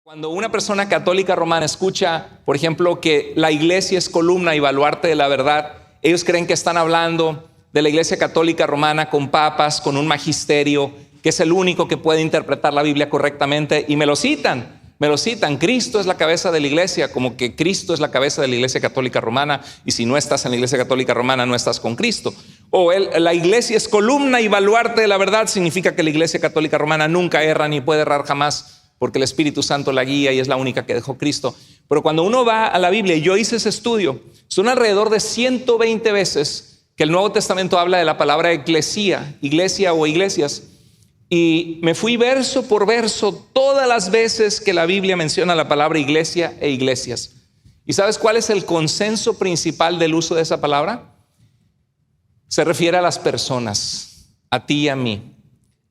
Cuando una persona católica romana escucha, por ejemplo, que la iglesia es columna y baluarte de la verdad, ellos creen que están hablando de la iglesia católica romana con papas, con un magisterio, que es el único que puede interpretar la Biblia correctamente, y me lo citan. Cristo es la cabeza de la iglesia, como que Cristo es la cabeza de la iglesia católica romana, y si no estás en la iglesia católica romana no estás con Cristo. O la iglesia es columna y baluarte de la verdad, significa que la iglesia católica romana nunca erra ni puede errar jamás, porque el Espíritu Santo la guía y es la única que dejó Cristo. Pero cuando uno va a la Biblia, y yo hice ese estudio, son alrededor de 120 veces que el Nuevo Testamento habla de la palabra eclesía, iglesia o iglesias, y me fui verso por verso todas las veces que la Biblia menciona la palabra iglesia e iglesias. ¿Y sabes cuál es el consenso principal del uso de esa palabra? Se refiere a las personas, a ti y a mí,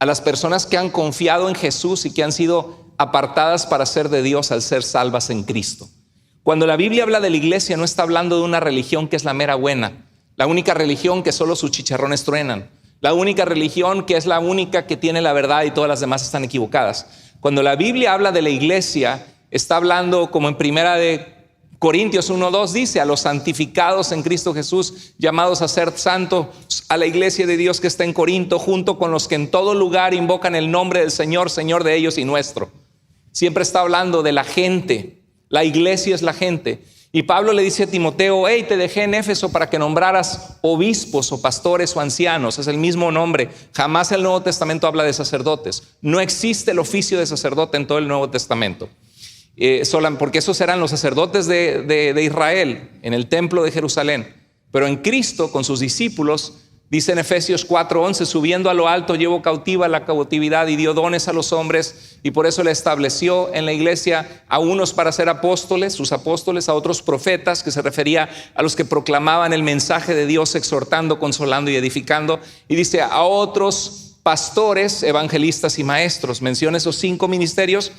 a las personas que han confiado en Jesús y que han sido apartadas para ser de Dios al ser salvas en Cristo. Cuando la Biblia habla de la iglesia, no está hablando de una religión que es la mera buena, la única religión que solo sus chicharrones truenan, la única religión que es la única que tiene la verdad y todas las demás están equivocadas. Cuando la Biblia habla de la iglesia, está hablando, como en Primera de Corintios 1:2 dice, a los santificados en Cristo Jesús, llamados a ser santos, a la iglesia de Dios que está en Corinto, junto con los que en todo lugar invocan el nombre del Señor, Señor de ellos y nuestro. Siempre está hablando de la gente. La iglesia es la gente. Y Pablo le dice a Timoteo, hey, te dejé en Éfeso para que nombraras obispos o pastores o ancianos. Es el mismo nombre. Jamás el Nuevo Testamento habla de sacerdotes. No existe el oficio de sacerdote en todo el Nuevo Testamento. Porque esos eran los sacerdotes de Israel en el templo de Jerusalén. Pero en Cristo, con sus discípulos, dice en Efesios 4:11, subiendo a lo alto llevó cautiva la cautividad y dio dones a los hombres, y por eso le estableció en la iglesia a unos para ser apóstoles, sus apóstoles, a otros profetas, que se refería a los que proclamaban el mensaje de Dios, exhortando, consolando y edificando, y dice a otros pastores, evangelistas y maestros. Menciona esos 5 ministerios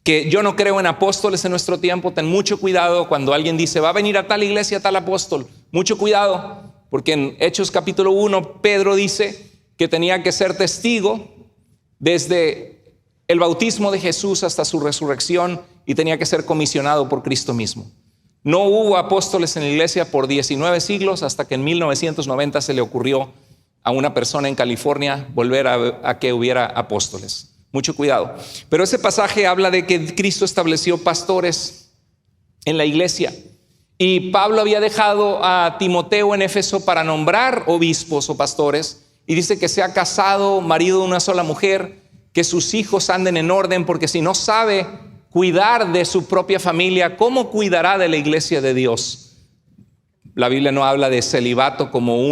que yo no creo en apóstoles en nuestro tiempo. Ten mucho cuidado cuando alguien dice va a venir a tal iglesia, tal apóstol. Mucho cuidado, porque en Hechos capítulo 1 Pedro dice que tenía que ser testigo desde el bautismo de Jesús hasta su resurrección y tenía que ser comisionado por Cristo mismo. No hubo apóstoles en la iglesia por 19 siglos hasta que en 1990 se le ocurrió a una persona en California volver a que hubiera apóstoles. Mucho cuidado. Pero ese pasaje habla de que Cristo estableció pastores en la iglesia. Y Pablo había dejado a Timoteo en Éfeso para nombrar obispos o pastores. Y dice que sea casado, marido de una sola mujer, que sus hijos anden en orden, porque si no sabe cuidar de su propia familia, ¿cómo cuidará de la iglesia de Dios? La Biblia no habla de celibato como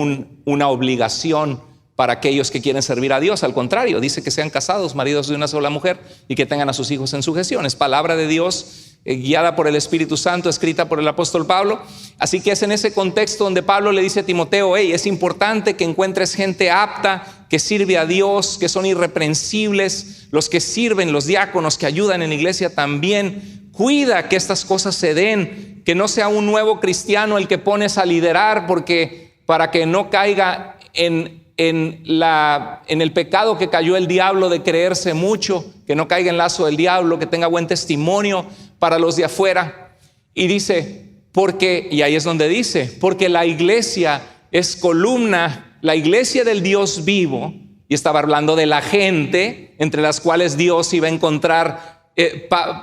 una obligación para aquellos que quieren servir a Dios. Al contrario, dice que sean casados, maridos de una sola mujer, y que tengan a sus hijos en sujeción. Es palabra de Dios, guiada por el Espíritu Santo, escrita por el apóstol Pablo. Así que es en ese contexto donde Pablo le dice a Timoteo, hey, es importante que encuentres gente apta, que sirve a Dios, que son irreprensibles, los que sirven, los diáconos que ayudan en la iglesia también. Cuida que estas cosas se den, que no sea un nuevo cristiano el que pones a liderar para que no caiga en el pecado que cayó el diablo de creerse mucho, que no caiga en lazo del diablo, que tenga buen testimonio para los de afuera. Y dice, y ahí es donde dice, porque la iglesia es columna, la iglesia del Dios vivo, y estaba hablando de la gente, entre las cuales Dios iba a encontrar,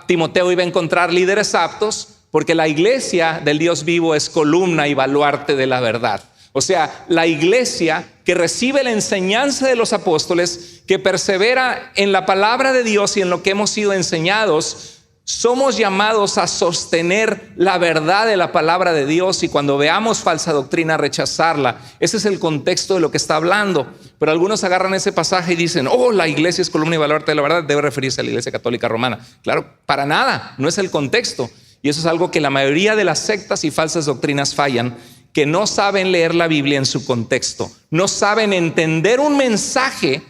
Timoteo iba a encontrar líderes aptos, porque la iglesia del Dios vivo es columna y baluarte de la verdad. O sea, la iglesia que recibe la enseñanza de los apóstoles, que persevera en la palabra de Dios y en lo que hemos sido enseñados, somos llamados a sostener la verdad de la palabra de Dios, y cuando veamos falsa doctrina, rechazarla. Ese es el contexto de lo que está hablando. Pero algunos agarran ese pasaje y dicen, la iglesia es columna y baluarte de la verdad, debe referirse a la iglesia católica romana. Claro, para nada, no es el contexto. Y eso es algo que la mayoría de las sectas y falsas doctrinas fallan, que no saben leer la Biblia en su contexto, no saben entender un mensaje,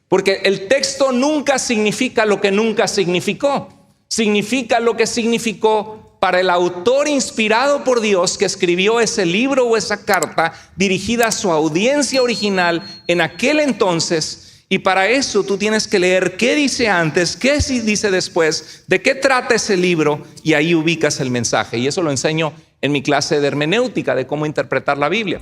porque el texto nunca significa lo que nunca significó. Significa lo que significó para el autor inspirado por Dios que escribió ese libro o esa carta dirigida a su audiencia original en aquel entonces, Y para eso tú tienes que leer qué dice antes, qué dice después, de qué trata ese libro, y ahí ubicas el mensaje. Y eso lo enseño en mi clase de hermenéutica, de cómo interpretar la Biblia.